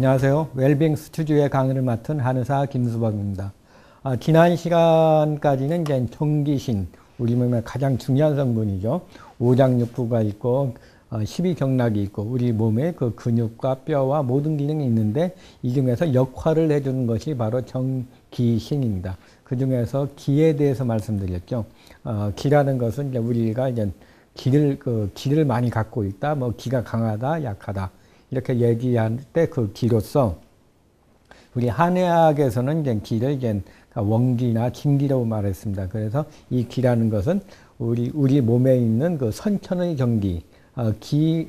안녕하세요. 웰빙 스튜디오의 강의를 맡은 한의사 김수박입니다. 지난 시간까지는 이제 정기신, 우리 몸의 가장 중요한 성분이죠. 오장육부가 있고, 12경락이 있고, 우리 몸의 그 근육과 뼈와 모든 기능이 있는데, 이 중에서 역할을 해주는 것이 바로 정기신입니다. 그 중에서 기에 대해서 말씀드렸죠. 기라는 것은 이제 우리가 이제 기를 많이 갖고 있다, 뭐 기가 강하다, 약하다. 이렇게 얘기할 때 그 기로서 우리 한의학에서는 이제 기를 이제 원기나 진기라고 말했습니다. 그래서 이 기라는 것은 우리 몸에 있는 그 선천의 경기,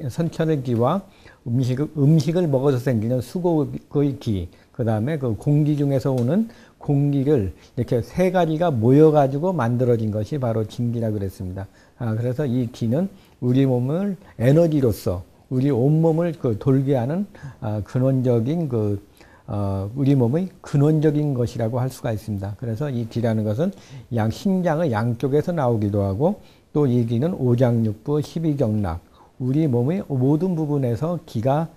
선천의 기와 음식을 먹어서 생기는 수곡의 기, 그 다음에 그 공기 중에서 오는 공기를 이렇게 세 가지가 모여가지고 만들어진 것이 바로 진기라 그랬습니다. 그래서 이 기는 우리 몸을 에너지로서 우리 온몸을 돌게 하는 근원적인 우리 몸의 근원적인 것이라고 할 수가 있습니다. 그래서 이 기라는 것은 신장의 양쪽에서 나오기도 하고, 또 이 기는 오장육부, 12경락, 우리 몸의 모든 부분에서 기가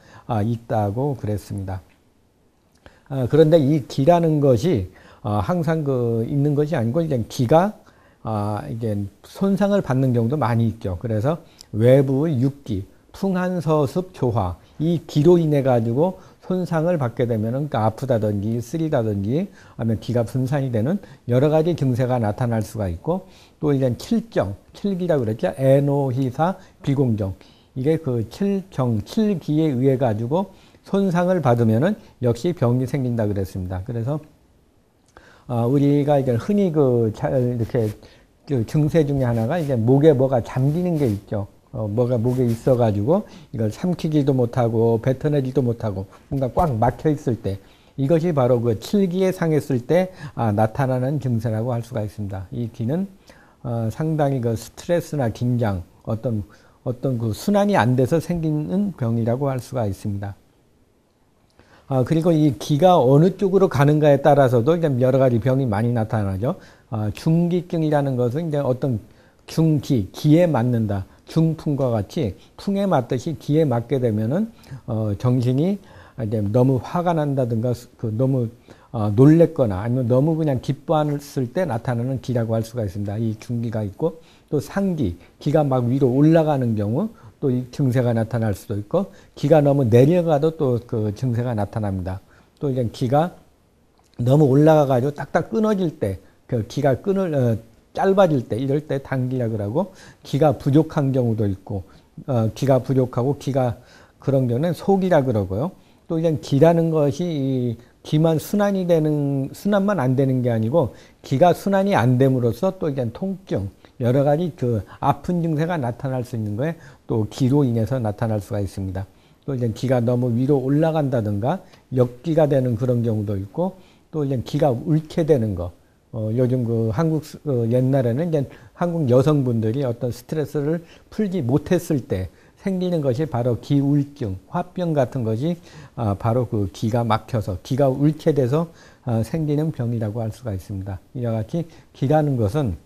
있다고 그랬습니다. 그런데 이 기라는 것이 항상 있는 것이 아니고, 이제 기가 이제 손상을 받는 경우도 많이 있죠. 그래서 외부의 육기, 풍한서습 조화, 이 기로 인해 가지고 손상을 받게 되면은, 그러니까 아프다든지 쓰리다든지 아니면 기가 분산이 되는 여러 가지 증세가 나타날 수가 있고, 또 이제 칠기라고 그랬죠. 애노희사 비공정, 이게 그 칠기에 의해 가지고 손상을 받으면은 역시 병이 생긴다 그랬습니다. 그래서 우리가 이제 흔히 이렇게 증세 중에 하나가 이제 목에 뭐가 잠기는 게 있죠. 뭐가 목에 있어가지고 이걸 삼키지도 못하고 뱉어내지도 못하고 뭔가 꽉 막혀 있을 때, 이것이 바로 그 칠기에 상했을 때 나타나는 증세라고 할 수가 있습니다. 이 기는 상당히 그 스트레스나 긴장, 어떤 그 순환이 안 돼서 생기는 병이라고 할 수가 있습니다. 그리고 이 기가 어느 쪽으로 가는가에 따라서도 이제 여러 가지 병이 많이 나타나죠. 중기증이라는 것은 이제 어떤 기에 맞는다. 중풍과 같이 풍에 맞듯이 기에 맞게 되면은 정신이 이제 너무 화가 난다든가 너무 놀랬거나 아니면 너무 그냥 기뻐했을 때 나타나는 기라고 할 수가 있습니다. 이 중기가 있고, 또 상기, 기가 막 위로 올라가는 경우 또 이 증세가 나타날 수도 있고, 기가 너무 내려가도 또 그 증세가 나타납니다. 또 이제 기가 너무 올라가가지고 딱딱 끊어질 때, 그 기가 짧아질 때, 이럴 때 단기라고 하고, 기가 부족한 경우도 있고, 기가 부족하고 그런 경우는 속이라 그러고요. 또 이제 기라는 것이 기만 순환만 안 되는 게 아니고, 기가 순환이 안 됨으로써 또 이제 통증, 여러 가지 아픈 증세가 나타날 수 있는 거에 또 기로 인해서 나타날 수가 있습니다. 또 이제 기가 너무 위로 올라간다든가 역기가 되는 그런 경우도 있고, 또 이제 기가 옳게 되는 거. 요즘 옛날에는 이제 한국 여성분들이 어떤 스트레스를 풀지 못했을 때 생기는 것이 바로 기울증, 화병 같은 것이 바로 그 기가 막혀서, 기가 옳게 돼서 생기는 병이라고 할 수가 있습니다. 이와 같이 기라는 것은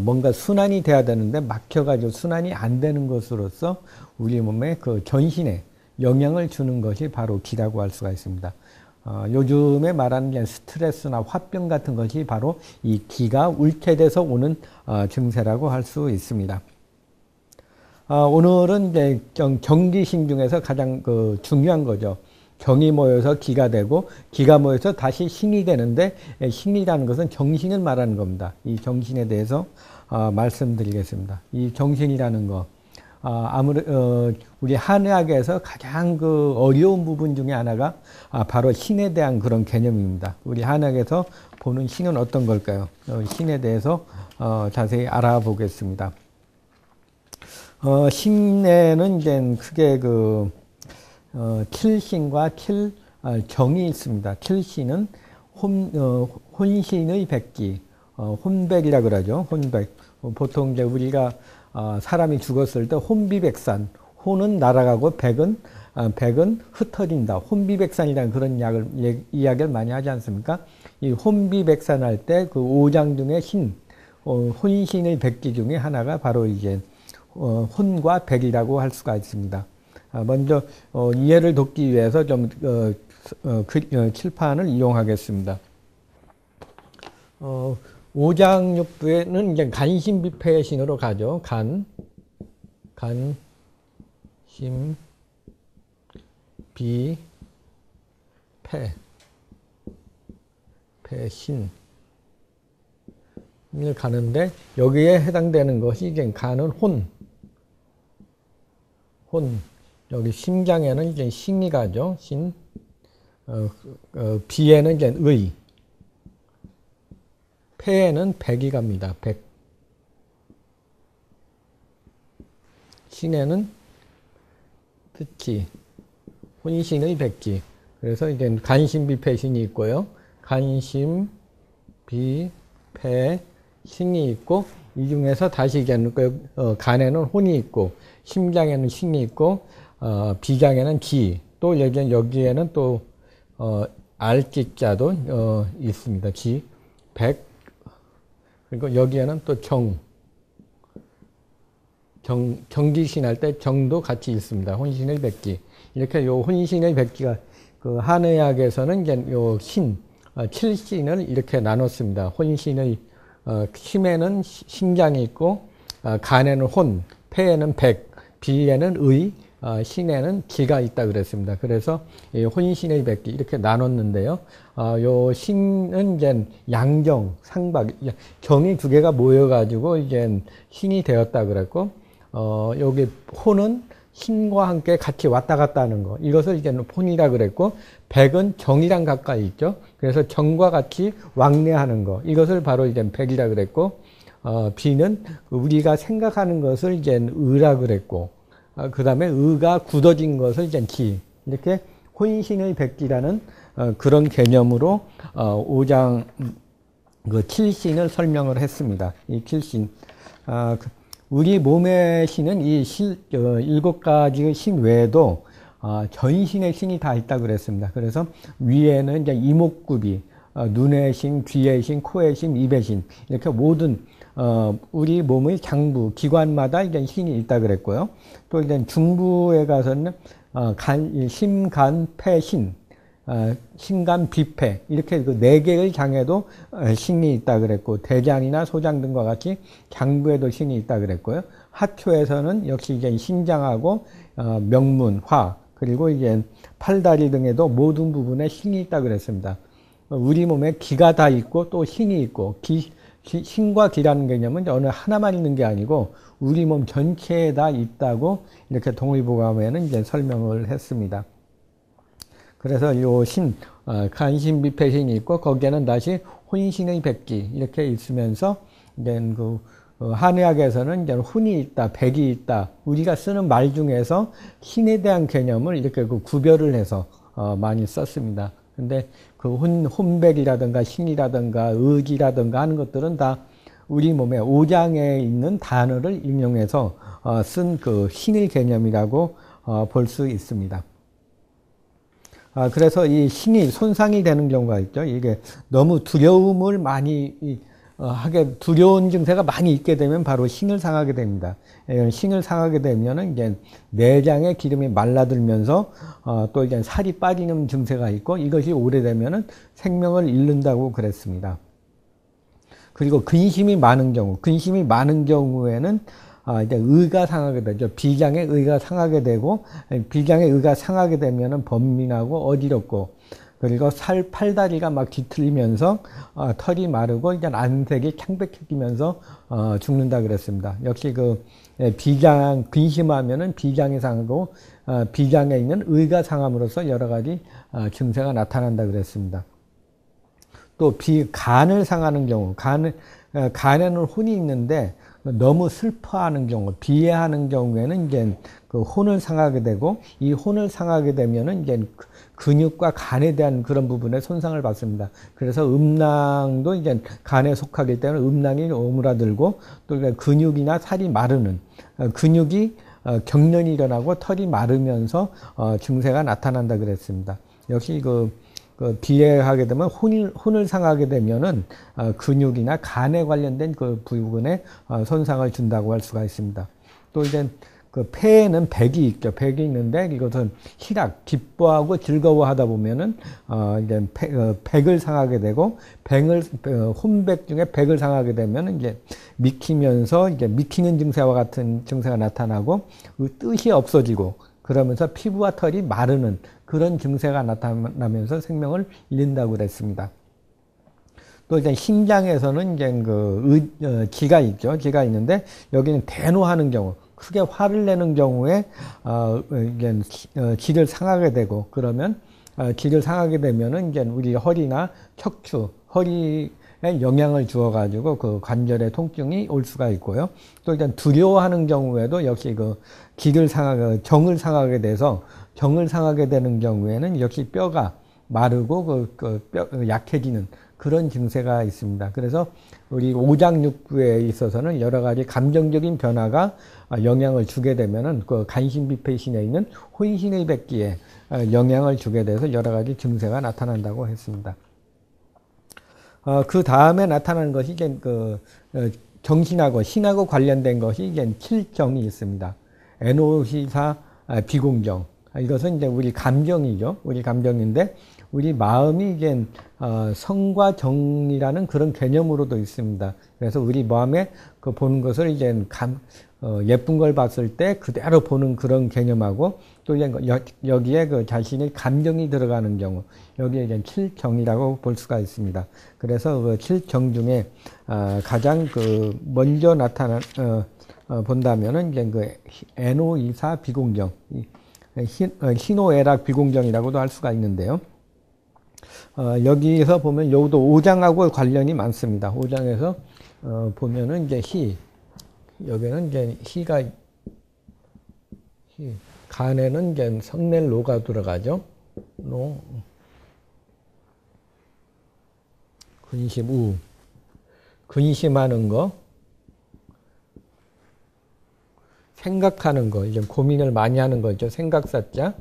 뭔가 순환이 돼야 되는데 막혀가지고 순환이 안 되는 것으로서 우리 몸에 그 전신에 영향을 주는 것이 바로 기라고 할 수가 있습니다. 요즘에 말하는 스트레스나 화병 같은 것이 바로 이 기가 옳게 돼서 오는 증세라고 할 수 있습니다. 오늘은 이제 경기신 중에서 가장 중요한 거죠. 경이 모여서 기가 되고, 기가 모여서 다시 신이 되는데, 신이라는 것은 정신을 말하는 겁니다. 이 정신에 대해서 말씀드리겠습니다. 이 정신이라는 거, 우리 한의학에서 가장 어려운 부분 중에 하나가 바로 신에 대한 그런 개념입니다. 우리 한의학에서 보는 신은 어떤 걸까요? 신에 대해서 자세히 알아보겠습니다. 신에는 이제 크게 칠신과 칠정이 있습니다. 칠신은 혼신의 백기, 혼백이라 그러죠. 혼백. 보통 이제 우리가 사람이 죽었을 때 혼비백산, 혼은 날아가고 백은 흩어진다. 혼비백산이라는 그런 이야기를 많이 하지 않습니까? 이 혼비백산할 때 그 오장 중에 혼신의 백기 중에 하나가 바로 이제 혼과 백이라고 할 수가 있습니다. 먼저 이해를 돕기 위해서 좀 칠판을 이용하겠습니다. 오장육부에는 이제 간신비패의 신으로 가죠. 신, 비, 패, 패신. 을 가는데, 여기에 해당되는 것이 이제 가는 혼. 여기 심장에는 이제 신이 가죠. 비에는 이제 의. 패에는 백이 갑니다. 백. 신에는 특기. 혼신의 백기. 그래서 이제 간신비패신이 있고요. 간신, 비, 패, 신이 있고, 이 중에서 다시 이제 간에는 혼이 있고, 심장에는 신이 있고, 비장에는 기. 또 여기에는 또 알기자도 있습니다. 기, 백. 그리고 여기에는 또 경기신 할 때 정도 같이 있습니다. 혼신의 백기. 이렇게 요 혼신의 백기가 그 한의학에서는 이제 요 칠신을 이렇게 나눴습니다. 혼신의 힘에는 심장이 있고, 간에는 혼, 폐에는 백, 비에는 의, 신에는 기가 있다 그랬습니다. 그래서 이 혼신의 백기 이렇게 나눴는데요. 요 신은 이제 양정, 상박, 정이 두 개가 모여가지고 이제 신이 되었다 그랬고, 여기 혼은 신과 함께 같이 왔다 갔다 하는 거. 이것을 이제 혼이라 그랬고, 백은 정이랑 가까이 있죠. 그래서 정과 같이 왕래하는 거. 이것을 바로 이제 백이라 그랬고, 비는 우리가 생각하는 것을 이제 의라 그랬고, 그 다음에 의가 굳어진 것을 이제 기. 이렇게 혼신의 백기라는 그런 개념으로 오장 그 칠신을 설명을 했습니다. 이 칠신. 우리 몸의 신은 이 7가지의 신 외에도 전신의 신이 다 있다고 그랬습니다. 그래서 위에는 이제 이목구비, 눈의 신, 귀의 신, 코의 신, 입의 신, 이렇게 모든 우리 몸의 장부, 기관마다 이제 신이 있다 그랬고요. 또 이제 중부에 가서는 심간, 폐, 신, 신간, 비폐, 이렇게 그 4개의 장에도 신이 있다 그랬고, 대장이나 소장 등과 같이 장부에도 신이 있다 그랬고요. 하초에서는 역시 이제 신장하고 명문, 화, 그리고 이제 팔다리 등에도 모든 부분에 신이 있다 그랬습니다. 우리 몸에 기가 다 있고 또 신이 있고, 신과 기라는 개념은 어느 하나만 있는 게 아니고 우리 몸 전체에 다 있다고 이렇게 동의보감에는 이제 설명을 했습니다. 그래서 요 간신비패신이 있고, 거기에는 다시 혼신의 백기 이렇게 있으면서 이제 한의학에서는 이제 혼이 있다, 백이 있다. 우리가 쓰는 말 중에서 신에 대한 개념을 이렇게 구별을 해서 많이 썼습니다. 근데 그 혼백이라든가 신이라든가 의기라든가 하는 것들은 다 우리 몸의 오장에 있는 단어를 인용해서 쓴 그 신의 개념이라고 볼 수 있습니다. 그래서 이 신이 손상이 되는 경우가 있죠. 이게 너무 두려움을 많이 두려운 증세가 많이 있게 되면 바로 신을 상하게 됩니다. 신을 상하게 되면은 이제 내장의 기름이 말라들면서 또 이제 살이 빠지는 증세가 있고, 이것이 오래되면은 생명을 잃는다고 그랬습니다. 그리고 근심이 많은 경우에는 이제 의가 상하게 되죠. 비장의 의가 상하게 되고, 비장의 의가 상하게 되면은 번민하고 어지럽고, 그리고 팔다리가 막 뒤틀리면서 털이 마르고 이제 안색이 창백해지면서 죽는다 그랬습니다. 역시 비장 근심하면은 비장이 상하고, 비장에 있는 의가 상함으로써 여러 가지 증세가 나타난다 그랬습니다. 또 간을 상하는 경우, 간에는 혼이 있는데 너무 슬퍼하는 경우, 비애하는 경우에는 이제 그 혼을 상하게 되고, 이 혼을 상하게 되면은 이제 근육과 간에 대한 그런 부분에 손상을 받습니다. 그래서 음낭도 이제 간에 속하기 때문에 음낭이 오므라들고, 또 근육이나 살이 마르는, 근육이 경련이 일어나고 털이 마르면서 증세가 나타난다 그랬습니다. 역시 비애하게 되면 혼을 상하게 되면은 근육이나 간에 관련된 그 부분에 손상을 준다고 할 수가 있습니다. 또 이제 그 폐에는 백이 있죠. 백이 있는데 이것은 희락, 기뻐하고 즐거워하다 보면은 이제 백을 상하게 되고 혼백 중에 백을 상하게 되면 이제 미키면서 이제 미키는 증세와 같은 증세가 나타나고 그 뜻이 없어지고 그러면서 피부와 털이 마르는 그런 증세가 나타나면서 생명을 잃는다고 그랬습니다. 또 이제 심장에서는 이제 기가 있죠. 기가 있는데 여기는 대노하는 경우, 크게 화를 내는 경우에 이제 기를 상하게 되고 그러면 기를 상하게 되면은 이제 우리 허리나 척추, 허리에 영향을 주어가지고 그 관절의 통증이 올 수가 있고요. 또 일단 두려워하는 경우에도 역시 정을 상하게 돼서 정을 상하게 되는 경우에는 역시 뼈가 마르고 뼈 약해지는 그런 증세가 있습니다. 그래서 우리 오장육부에 있어서는 여러 가지 감정적인 변화가 영향을 주게 되면은 그 간신비폐신에 있는 혼신의 백기에 영향을 주게 돼서 여러 가지 증세가 나타난다고 했습니다. 그 다음에 나타나는 것이 이제 정신하고 신하고 관련된 것이 이제 7정이 있습니다. 에노시사 비공정. 이것은 이제 우리 감정이죠. 우리 감정인데 우리 마음이 이제 성과 정이라는 그런 개념으로도 있습니다. 그래서 우리 마음에 그 보는 것을 이제 예쁜 걸 봤을 때 그대로 보는 그런 개념하고 또 이제 여기에 그 자신의 감정이 들어가는 경우 여기에 이제 7정이라고 볼 수가 있습니다. 그래서 그 7정 중에 가장 먼저 본다면은 이제 에노이사 비공정, 희노애락 비공정이라고도 할 수가 있는데요. 여기서 보면 여기도 오장하고 관련이 많습니다. 오장에서 보면은 이제 여기는 이제 간에는 이제 성넬로가 들어가죠. 근심하는 거, 생각하는 거, 이제 고민을 많이 하는 거죠. 생각사자,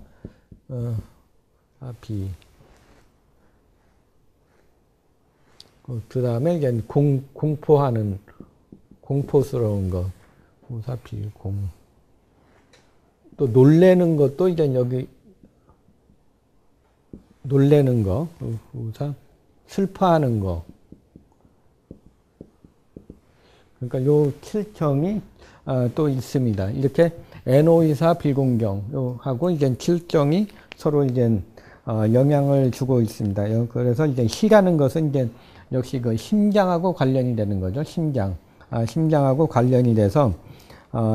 그 다음에 이제 공포스러운 거, 우사피, 또 놀래는 것도 이제 여기, 놀래는 거, 슬퍼하는 거. 그러니까 요 7정이 또 있습니다. 이렇게 에노이사 비공경 하고 이제 7정이 서로 이제 영향을 주고 있습니다. 그래서 이제 희라는 것은 이제 역시 그 심장하고 관련이 되는 거죠. 심장하고 관련이 돼서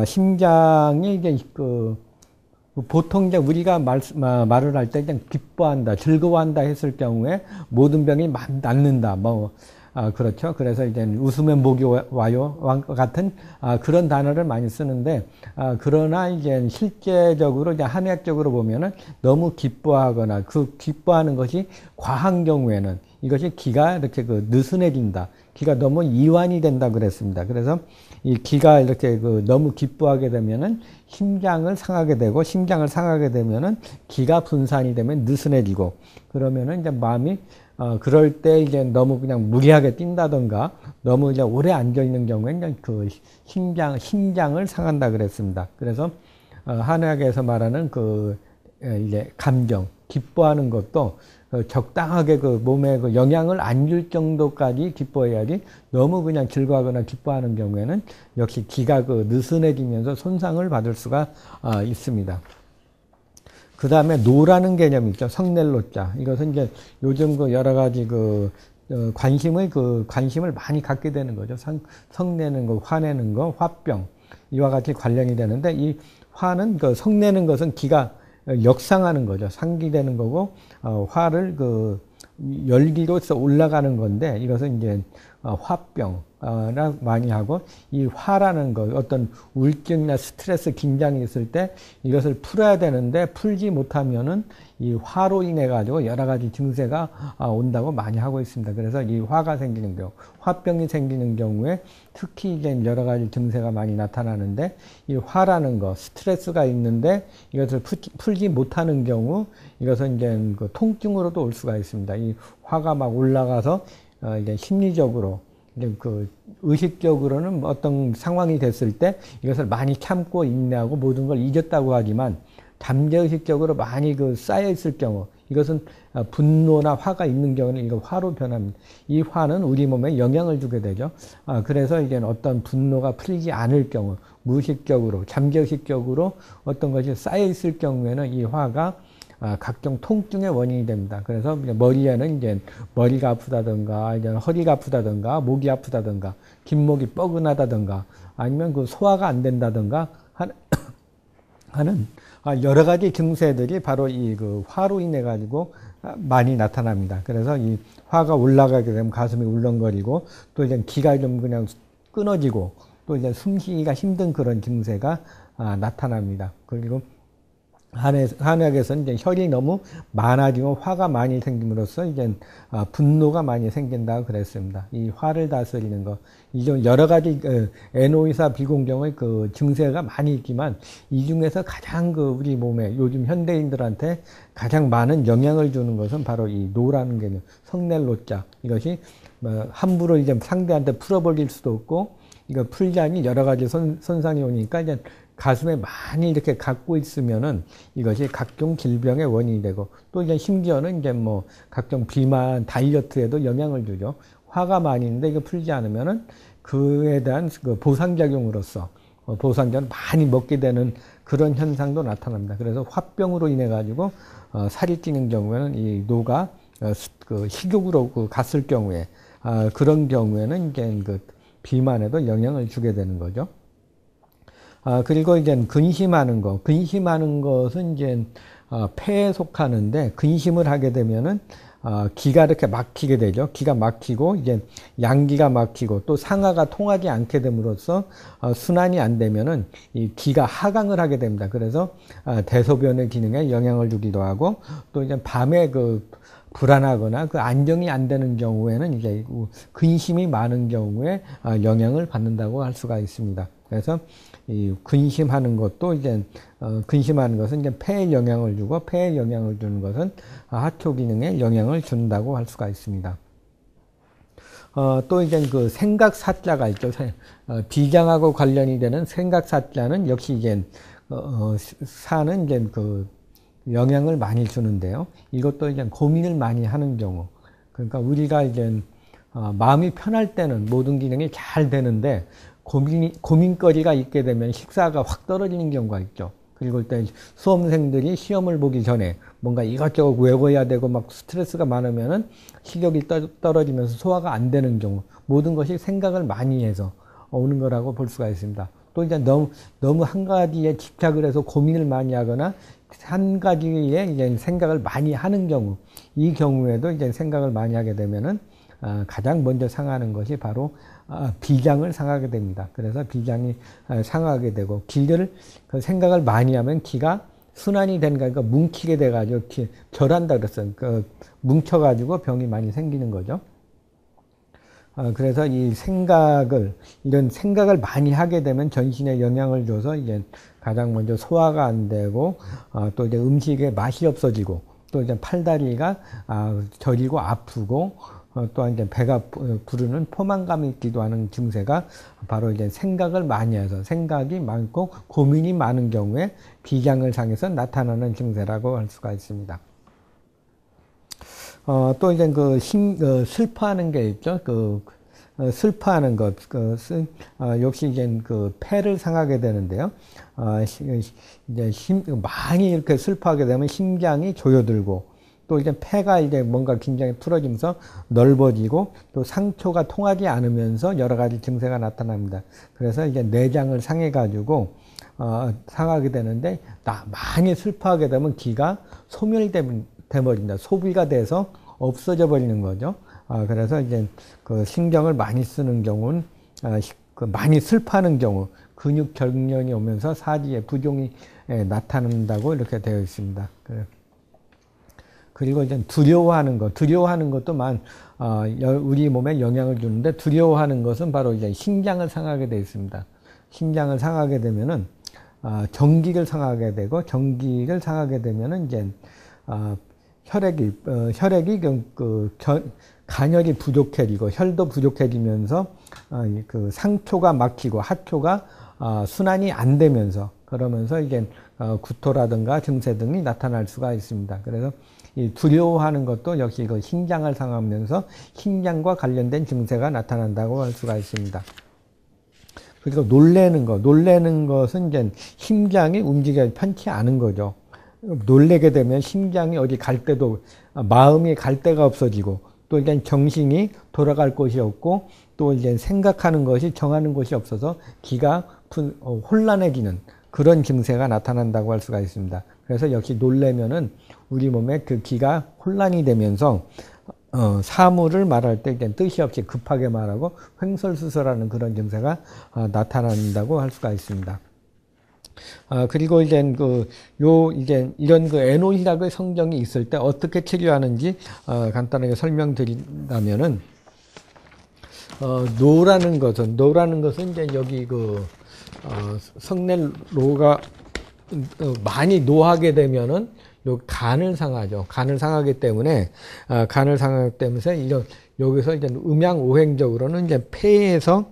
심장이 이제 보통 이제 우리가 말을 할 때 그냥 기뻐한다, 즐거워한다 했을 경우에 모든 병이 낫는다. 그렇죠. 그래서 이제 웃으면 복이 와요. 같은 그런 단어를 많이 쓰는데 그러나 이제 실제적으로 이제 한의학적으로 보면은 너무 기뻐하거나 그 기뻐하는 것이 과한 경우에는 이것이 기가 이렇게 느슨해진다. 기가 너무 이완이 된다 그랬습니다. 그래서 이 기가 이렇게 너무 기뻐하게 되면은 심장을 상하게 되면은 기가 분산이 되면 느슨해지고 그러면은 이제 마음이 그럴 때 이제 너무 그냥 무리하게 뛴다던가 너무 이제 오래 앉아 있는 경우에는 그 심장을 상한다 그랬습니다. 그래서 한의학에서 말하는 이제 감정, 기뻐하는 것도 적당하게 몸에 영향을 안 줄 정도까지 기뻐해야지 너무 그냥 즐거워하거나 기뻐하는 경우에는 역시 기가 느슨해지면서 손상을 받을 수가 있습니다. 그 다음에 노라는 개념이 있죠. 성넬로자. 이것은 이제 요즘 여러 가지 관심을 많이 갖게 되는 거죠. 성내는 거, 화내는 거, 화병. 이와 같이 관련이 되는데 이 화는 성내는 것은 기가 역상하는 거죠. 상기되는 거고, 화를 열기로서 올라가는 건데 이것은 이제 화병, 많이 하고 이 화라는 것 어떤 우울증이나 스트레스 긴장이 있을 때 이것을 풀어야 되는데 풀지 못하면은 이 화로 인해 가지고 여러 가지 증세가 온다고 많이 하고 있습니다. 그래서 이 화가 생기는 경우, 화병이 생기는 경우에 특히 이제 여러 가지 증세가 많이 나타나는데 이 화라는 거 스트레스가 있는데 이것을 풀지 못하는 경우 이것은 이제 통증으로도 올 수가 있습니다. 이 화가 막 올라가서 이제 심리적으로 이제 그 의식적으로는 어떤 상황이 됐을 때 이것을 많이 참고 인내하고 모든 걸 잊었다고 하지만 잠재의식적으로 많이 그 쌓여 있을 경우 이것은 분노나 화가 있는 경우는 이거 화로 변합니다. 이 화는 우리 몸에 영향을 주게 되죠. 그래서 이제 어떤 분노가 풀리지 않을 경우 무의식적으로 잠재의식적으로 어떤 것이 쌓여 있을 경우에는 이 화가 각종 통증의 원인이 됩니다. 그래서 머리에는 이제 머리가 아프다든가, 이제 허리가 아프다든가, 목이 아프다든가, 뒷목이 뻐근하다든가, 아니면 그 소화가 안 된다든가 하는 여러 가지 증세들이 바로 이 그 화로 인해 가지고 많이 나타납니다. 그래서 이 화가 올라가게 되면 가슴이 울렁거리고 또 이제 기가 좀 그냥 끊어지고 또 이제 숨쉬기가 힘든 그런 증세가 나타납니다. 그리고 한약에서는 이제 혈이 너무 많아지고 화가 많이 생김으로써 이제 분노가 많이 생긴다고 그랬습니다. 이 화를 다스리는 거, 이종 여러 가지 애노이사 비공정의 그 증세가 많이 있지만 이 중에서 가장 그 우리 몸에 요즘 현대인들한테 가장 많은 영향을 주는 것은 바로 이 노라는 개념, 성낼 노자. 이것이 함부로 이제 상대한테 풀어버릴 수도 없고 이거 풀자니 여러 가지 손상이 오니까 이제 가슴에 많이 이렇게 갖고 있으면은 이것이 각종 질병의 원인이 되고 또 이제 심지어는 이제 뭐 각종 비만, 다이어트에도 영향을 주죠. 화가 많이 있는데 이거 풀지 않으면은 그에 대한 그 보상작용으로서 보상자를 많이 먹게 되는 그런 현상도 나타납니다. 그래서 화병으로 인해 가지고 살이 찌는 경우에는 이 노가 그 식욕으로 갔을 경우에 그런 경우에는 이제 그 비만에도 영향을 주게 되는 거죠. 그리고 이제 근심하는 거. 근심하는 것은 이제 폐에 속하는데 근심을 하게 되면은 기가 이렇게 막히게 되죠. 기가 막히고 이제 양기가 막히고 또 상하가 통하지 않게 됨으로써 순환이 안 되면은 이 기가 하강을 하게 됩니다. 그래서 대소변의 기능에 영향을 주기도 하고 또 이제 밤에 그 불안하거나 그 안정이 안 되는 경우에는 이제 근심이 많은 경우에 영향을 받는다고 할 수가 있습니다. 그래서 이 근심하는 것도 이제 근심하는 것은 이제 폐에 영향을 주고 폐에 영향을 주는 것은 하초 기능에 영향을 준다고 할 수가 있습니다. 또 이제 그 생각사자가 있죠. 비장하고 관련이 되는 생각사자는 역시 이제 사는 이제 그 영향을 많이 주는데요. 이것도 이제 고민을 많이 하는 경우. 그러니까 우리가 이제 마음이 편할 때는 모든 기능이 잘 되는데 고민거리가 있게 되면 식사가 확 떨어지는 경우가 있죠. 그리고 일단 수험생들이 시험을 보기 전에 뭔가 이것저것 외워야 되고 막 스트레스가 많으면은 식욕이 떨어지면서 소화가 안 되는 경우, 모든 것이 생각을 많이 해서 오는 거라고 볼 수가 있습니다. 또 이제 너무 한 가지에 집착을 해서 고민을 많이 하거나 한 가지에 이제 생각을 많이 하는 경우, 이 경우에도 이제 생각을 많이 하게 되면은 가장 먼저 상하는 것이 바로 비장을 상하게 됩니다. 그래서 비장이 상하게 되고 기를 그 생각을 많이 하면 기가 순환이 되는 거니까 뭉치게 돼가지고 결한다 그랬어요. 그 뭉쳐가지고 병이 많이 생기는 거죠. 그래서 이런 생각을 많이 하게 되면 전신에 영향을 줘서 이제 가장 먼저 소화가 안 되고 또 이제 음식에 맛이 없어지고 또 이제 팔다리가 저리고 아프고 또한 이제 배가 부르는 포만감이 있기도 하는 증세가 바로 이제 생각을 많이 해서 생각이 많고 고민이 많은 경우에 비장을 상해서 나타나는 증세라고 할 수가 있습니다. 또 이제 슬퍼하는 게 있죠. 슬퍼하는 것, 역시 이제 폐를 상하게 되는데요. 이제 많이 이렇게 슬퍼하게 되면 심장이 조여들고 또 이제 폐가 이제 뭔가 굉장히 풀어지면서 넓어지고 또 상초가 통하지 않으면서 여러 가지 증세가 나타납니다. 그래서 이제 내장을 상해가지고 상하게 되는데 많이 슬퍼하게 되면 기가 소멸돼버린다. 소비가 돼서 없어져 버리는 거죠. 그래서 이제 신경을 많이 쓰는 경우는 많이 슬퍼하는 경우 근육 결련이 오면서 사지에 부종이 나타난다고 이렇게 되어 있습니다. 그리고 이제 두려워하는 것도 우리 몸에 영향을 주는데 두려워하는 것은 바로 이제 심장을 상하게 되어 있습니다. 심장을 상하게 되면은 정기를 상하게 되고 정기를 상하게 되면은 이제 혈액이 간혈이 부족해지고 혈도 부족해지면서 그 상초가 막히고 하초가 순환이 안 되면서 그러면서 이제 구토라든가 증세 등이 나타날 수가 있습니다. 그래서 이 두려워하는 것도 역시 그 심장을 상하면서 심장과 관련된 증세가 나타난다고 할 수가 있습니다. 그리고 놀래는 것은 이제 심장이 움직여 편치 않은 거죠. 놀래게 되면 심장이 어디 갈 데도, 마음이 갈 데가 없어지고, 또 이제 정신이 돌아갈 곳이 없고, 또 이제 생각하는 것이 정하는 곳이 없어서 기가 혼란해지는 그런 증세가 나타난다고 할 수가 있습니다. 그래서 역시 놀래면은 우리 몸에 그 기가 혼란이 되면서 사물을 말할 때 이제 뜻이 없이 급하게 말하고 횡설수설하는 그런 증세가 나타난다고 할 수가 있습니다. 그리고 이제 이제 이런 에노히락의 성정이 있을 때 어떻게 치료하는지 간단하게 설명드린다면은 노라는 것은 이제 여기 성내로가 많이 노하게 되면은 요 간을 상하죠. 간을 상하기 때문에 여기서 이제 음양오행적으로는 이제 폐에서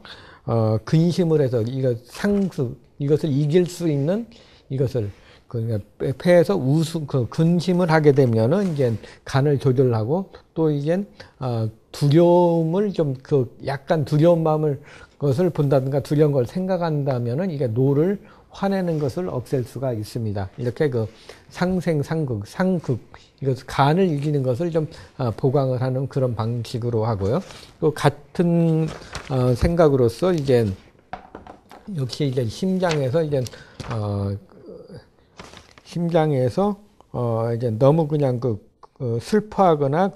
근심을 해서 이것을 이길 수 있는 이것을 폐에서 근심을 하게 되면은 이제 간을 조절하고 또 이제 두려움을 좀 약간 두려운 마음을 것을 본다든가 두려운 걸 생각한다면은 이게 노를 화내는 것을 없앨 수가 있습니다. 이렇게 상극, 이것을 간을 이기는 것을 좀 보강을 하는 그런 방식으로 하고요. 또 같은 생각으로서 이제 역시 이제 심장에서 이제 너무 그냥 슬퍼하거나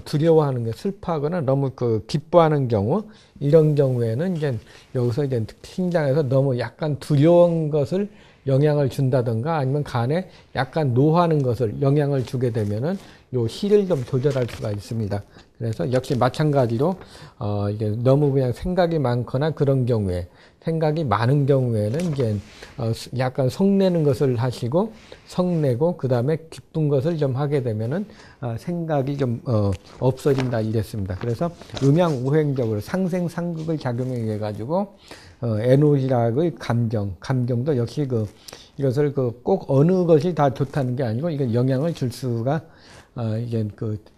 두려워하는 게 슬퍼하거나 너무 기뻐하는 경우, 이런 경우에는 이제 여기서 이제 심장에서 너무 약간 두려운 것을 영향을 준다든가 아니면 간에 약간 노하는 것을 영향을 주게 되면은 요 희를 좀 조절할 수가 있습니다. 그래서 역시 마찬가지로 이게 너무 그냥 생각이 많거나 그런 경우에, 생각이 많은 경우에는 이제 약간 성내는 것을 하시고, 성내고 그 다음에 기쁜 것을 좀 하게 되면은 생각이 좀 없어진다 이랬습니다. 그래서 음양오행적으로 상생상극의 작용에 의해 가지고 에노히락의 감정도 역시 이것을 꼭 어느 것이 다 좋다는 게 아니고 이건 영향을 줄 수가 이게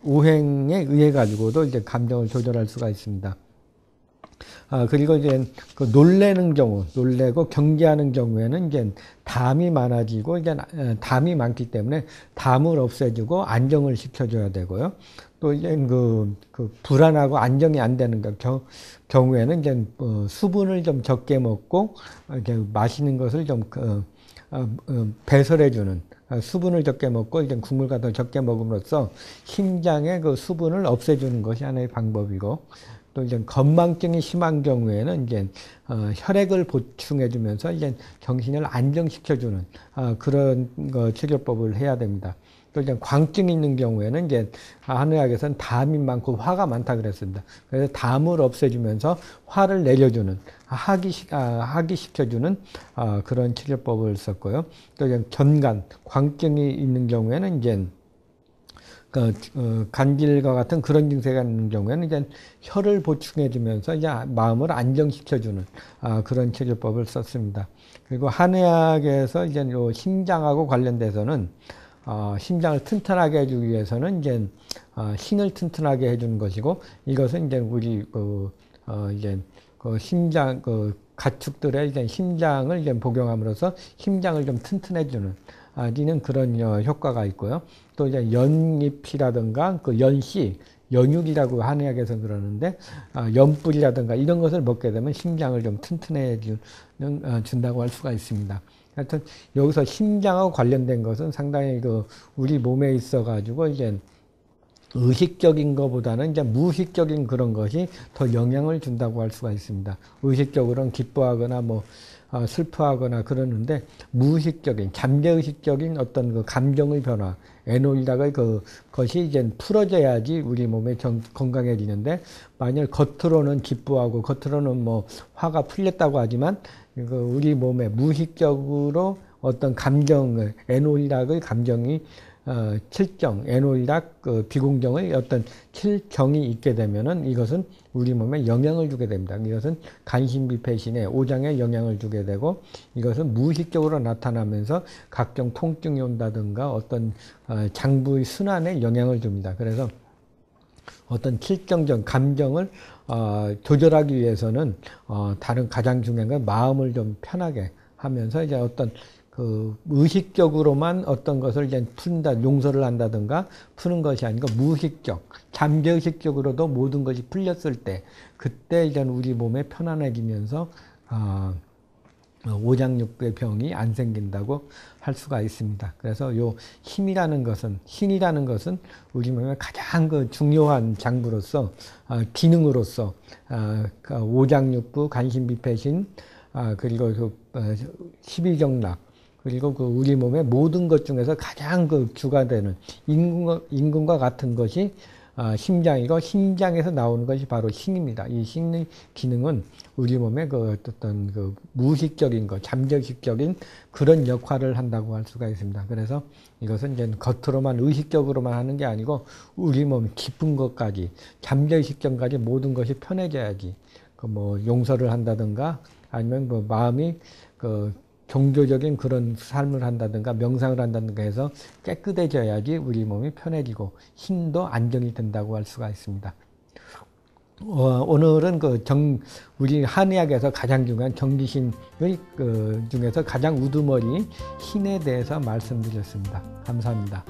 오행에 의해 가지고도 이제 감정을 조절할 수가 있습니다. 그리고 이제 놀래고 경계하는 경우에는 이제 담이 많아지고 이제 담이 많기 때문에 담을 없애주고 안정을 시켜줘야 되고요. 또 이제 불안하고 안정이 안 되는 경우에는 이제 수분을 좀 적게 먹고 이렇게 맛있는 것을 좀 배설해주는, 수분을 적게 먹고 이제 국물 같은 걸 적게 먹음으로써 심장의 수분을 없애주는 것이 하나의 방법이고, 또 이제 건망증이 심한 경우에는 이제 혈액을 보충해주면서 이제 정신을 안정시켜주는 그런 치료법을 해야 됩니다. 또 이제 광증이 있는 경우에는 이제 한의학에서는 담이 많고 화가 많다 그랬습니다. 그래서 담을 없애주면서 화를 내려주는, 하기시켜주는 그런 치료법을 썼고요. 또 이제 견간, 광증이 있는 경우에는 이제 간질과 같은 그런 증세가 있는 경우에는 이제 혈을 보충해주면서 이제 마음을 안정시켜주는 그런 치료법을 썼습니다. 그리고 한의학에서 이제 요 심장하고 관련돼서는 심장을 튼튼하게 해주기 위해서는 이제 신을 튼튼하게 해주는 것이고, 이것은 이제 우리 심장 가축들의 이제 심장을 이제 복용함으로써 심장을 좀 튼튼해주는 이는 그런 효과가 있고요. 또 이제 연잎이라든가 연씨, 연육이라고 한의학에서 그러는데 연뿌리라든가 이런 것을 먹게 되면 심장을 좀 튼튼해 준다고 할 수가 있습니다. 하여튼 여기서 심장하고 관련된 것은 상당히 우리 몸에 있어 가지고 이제 의식적인 것보다는 이제 무의식적인 그런 것이 더 영향을 준다고 할 수가 있습니다. 의식적으로는 기뻐하거나 슬퍼하거나 그러는데, 무의식적인, 잠재의식적인 어떤 감정의 변화, 에노히락의 것이 이제 풀어져야지 우리 몸에 건강해지는데, 만일 겉으로는 기뻐하고 겉으로는 화가 풀렸다고 하지만 우리 몸에 무의식적으로 어떤 감정을, 에노히락의 감정이 칠정, 에노이락 비공정의 어떤 칠정이 있게 되면은 이것은 우리 몸에 영향을 주게 됩니다. 이것은 간신비패신에 오장에 영향을 주게 되고 이것은 무의식적으로 나타나면서 각종 통증이 온다든가 어떤 장부의 순환에 영향을 줍니다. 그래서 어떤 칠정적 감정을 조절하기 위해서는 다른 가장 중요한 건 마음을 좀 편하게 하면서 이제 어떤 그 의식적으로만 어떤 것을 이제 푼다, 용서를 한다든가 푸는 것이 아니고 무의식적, 잠재의식적으로도 모든 것이 풀렸을 때 그때 이제 우리 몸에 편안해지면서 오장육부의 병이 안 생긴다고 할 수가 있습니다. 그래서 요 힘이라는 것은, 신이라는 것은 우리 몸의 가장 그 중요한 장부로서, 기능으로서, 오장육부, 간신비패신, 그리고 그, 십이정락, 그리고 그 우리 몸의 모든 것 중에서 가장 그 주가 되는 임금과 같은 것이 심장이고 심장에서 나오는 것이 바로 신입니다. 이 신의 기능은 우리 몸의 그 어떤 그 무의식적인 것, 잠재의식적인 그런 역할을 한다고 할 수가 있습니다. 그래서 이것은 이제 겉으로만 의식적으로만 하는 게 아니고 우리 몸 깊은 것까지 잠재의식적까지 모든 것이 편해져야지 그 뭐 용서를 한다든가 아니면 뭐 마음이 그 종교적인 그런 삶을 한다든가 명상을 한다든가 해서 깨끗해져야지 우리 몸이 편해지고 힘도 안정이 된다고 할 수가 있습니다. 오늘은 우리 한의학에서 가장 중요한 정기신의 중에서 가장 우두머리 신에 대해서 말씀드렸습니다. 감사합니다.